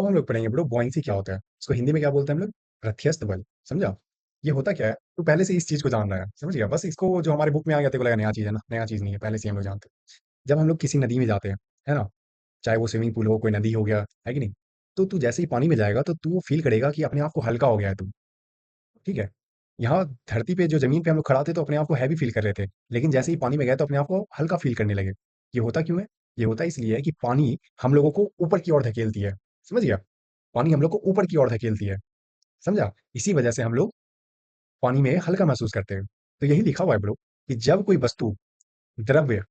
अब हम लोग पढ़ेंगे ब्रो बॉयंसी क्या होता है, इसको हिंदी में क्या बोलते हैं हम लोग? प्रत्यस्त बल। समझा? ये होता क्या है? तू पहले से इस चीज को जान रहा है, समझ गया? बस इसको जो हमारे बुक में आ गया तेरे को लगा नया चीज है ना, नया चीज नहीं है, पहले से ही हम लोग जानते हैं। जब हम लोग किसी नदी में जाते हैं, है ना, चाहे वो स्विमिंग पूल हो, कोई नदी हो गया, है कि नहीं, तो तू जैसे ही पानी में जाएगा तो तू फील करेगा कि अपने आप को हल्का हो गया है तू। ठीक है? यहाँ धरती पे जो ज़मीन पे हम लोग खड़ा थे तो अपने आप को हैवी फ़ील कर रहे थे, लेकिन जैसे ही पानी में गए तो अपने आप को हल्का फ़ील करने लगे। ये होता क्यों है? ये होता इसलिए है कि पानी हम लोगों को ऊपर की ओर धकेलती है, समझ गया? पानी हम लोग को ऊपर की ओर धकेलती है, समझा? इसी वजह से हम लोग पानी में हल्का महसूस करते हैं। तो यही लिखा हुआ है ब्रो कि जब कोई वस्तु, द्रव्य,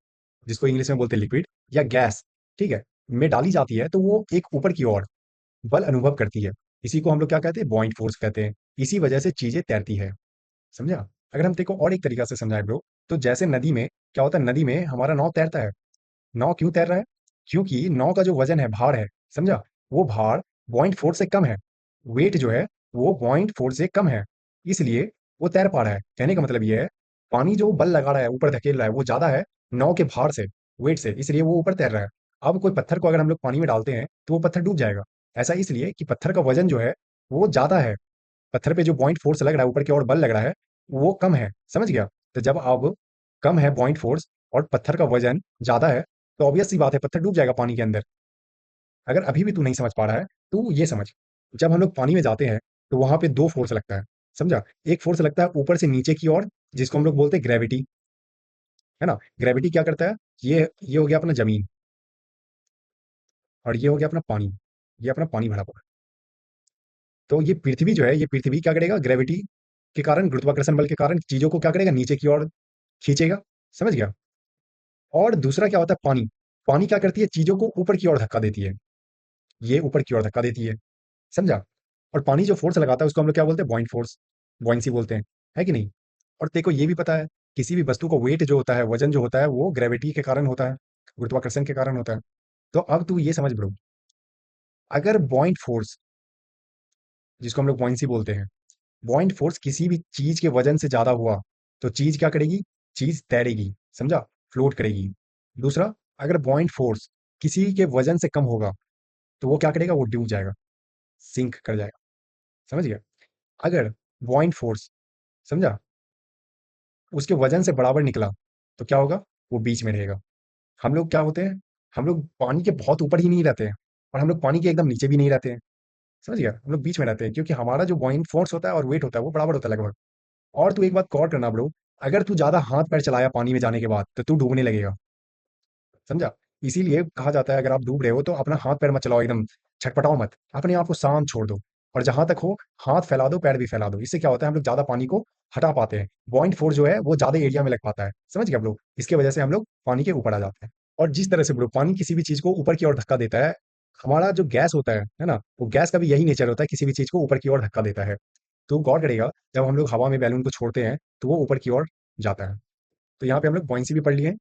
जिसको इंग्लिश में बोलते हैं लिक्विड या गैस, ठीक है, में डाली जाती है तो वो एक ऊपर की ओर बल अनुभव करती है। इसी को हम लोग क्या कहते हैं? बॉयंट फ़ोर्स कहते हैं। इसी वजह से चीज़ें तैरती है। समझा? अगर हम तेरे को और एक तरीका से समझाएँ ब्रो, तो जैसे नदी में क्या होता है, नदी में हमारा नाव तैरता है। नाव क्यों तैर रहा है? क्योंकि नाव का जो वज़न है, भार है, समझा? वो भार बुओइंट फ़ोर्स से कम है। वेट जो है, वो बुओइंट फ़ोर्स से कम है, इसलिए वो तैर पा रहा है। कहने का मतलब ये है, पानी जो बल लगा रहा है, ऊपर धकेल रहा है, वो ज़्यादा है नाव के भार से, वेट से, इसलिए वो ऊपर तैर रहा है। अब कोई पत्थर को अगर हम लोग पानी में डालते हैं, तो वो पत्थर डूब जाएगा। ऐसा इसलिए कि पत्थर का वज़न जो है, वो ज़्यादा है। पत्थर पे जो पॉइंट फोर्स लग रहा है, ऊपर की ओर बल लग रहा है, वो कम है, समझ गया? तो जब अब कम है पॉइंट फोर्स और पत्थर का वजन ज्यादा है, तो ऑब्वियस सी बात है पत्थर डूब जाएगा पानी के अंदर। अगर अभी भी तू नहीं समझ पा रहा है, तो ये समझ, जब हम लोग पानी में जाते हैं तो वहां पे दो फोर्स लगता है, समझा? एक फोर्स लगता है ऊपर से नीचे की ओर, जिसको हम लोग बोलते हैं ग्रेविटी, है ना? ग्रेविटी क्या करता है? ये हो गया अपना जमीन, और ये हो गया अपना पानी, ये अपना पानी भरा पड़ा। तो ये पृथ्वी जो है, ये पृथ्वी क्या करेगा? ग्रेविटी के कारण, गुरुत्वाकर्षण बल के कारण चीजों को क्या करेगा? नीचे की ओर खींचेगा, समझ गया? और दूसरा क्या होता है? पानी। पानी क्या करती है? चीजों को ऊपर की ओर धक्का देती है, ये ऊपर की ओर धक्का देती है, समझा? और पानी जो फोर्स लगाता है उसको हम लोग क्या बोलते हैं? बॉइंट फोर्स, बॉयंसी बोलते हैं, है कि नहीं? और तेरे को ये भी पता है, किसी भी वस्तु को वेट जो होता है, वजन जो होता है, वो ग्रेविटी के कारण होता है, गुरुत्वाकर्षण के कारण होता है। तो अब तू ये समझ ब्रो, अगर बॉइंट फोर्स, जिसको हम लोग बॉयंसी बोलते हैं, बॉइंट फोर्स किसी भी चीज के वजन से ज्यादा हुआ, तो चीज क्या करेगी? चीज तैरेगी, समझा? फ्लोट करेगी। दूसरा, अगर बॉइंट फोर्स किसी के वजन से कम होगा, तो वो क्या करेगा? वो डूब जाएगा, सिंक कर जाएगा, समझ गया? अगर बॉइंट फोर्स, समझा, उसके वजन से बराबर निकला, तो क्या होगा? वो बीच में रहेगा। हम लोग क्या होते हैं? हम लोग पानी के बहुत ऊपर ही नहीं रहते हैं, और हम लोग पानी के एकदम नीचे भी नहीं रहते हैं, समझ गया? हम लोग बीच में रहते हैं, क्योंकि हमारा जो बॉइंट फोर्स होता है और वेट होता है वो बराबर होता है लगभग। और तू एक बात गौर करना ब्रो, अगर तू ज्यादा हाथ पैर चलाया पानी में जाने के बाद, तो तू डूबने लगेगा, समझा? इसीलिए कहा जाता है, अगर आप डूब रहे हो तो अपना हाथ पैर मत चलाओ, एकदम छटपटाओ मत, अपने आप को शांत छोड़ दो। और जहां तक हो, हाथ फैला दो, पैर भी फैला दो। इससे क्या होता है? हम लोग ज्यादा पानी को हटा पाते हैं, पॉइंट फोर जो है वो ज्यादा एरिया में लग पाता है, समझ गया ब्रो? इसके वजह से हम लोग पानी के ऊपर आ जाते हैं। और जिस तरह से ब्रो पानी किसी भी चीज को ऊपर की ओर धक्का देता है, हमारा जो गैस होता है ना, वो गैस का भी यही नेचर होता है, किसी भी चीज को ऊपर की ओर धक्का देता है। तो गौर करेगा, जब हम लोग हवा में बैलून को छोड़ते हैं तो वो ऊपर की ओर जाता है। तो यहाँ पे हम लोग बॉयंसी भी पढ़ लिए,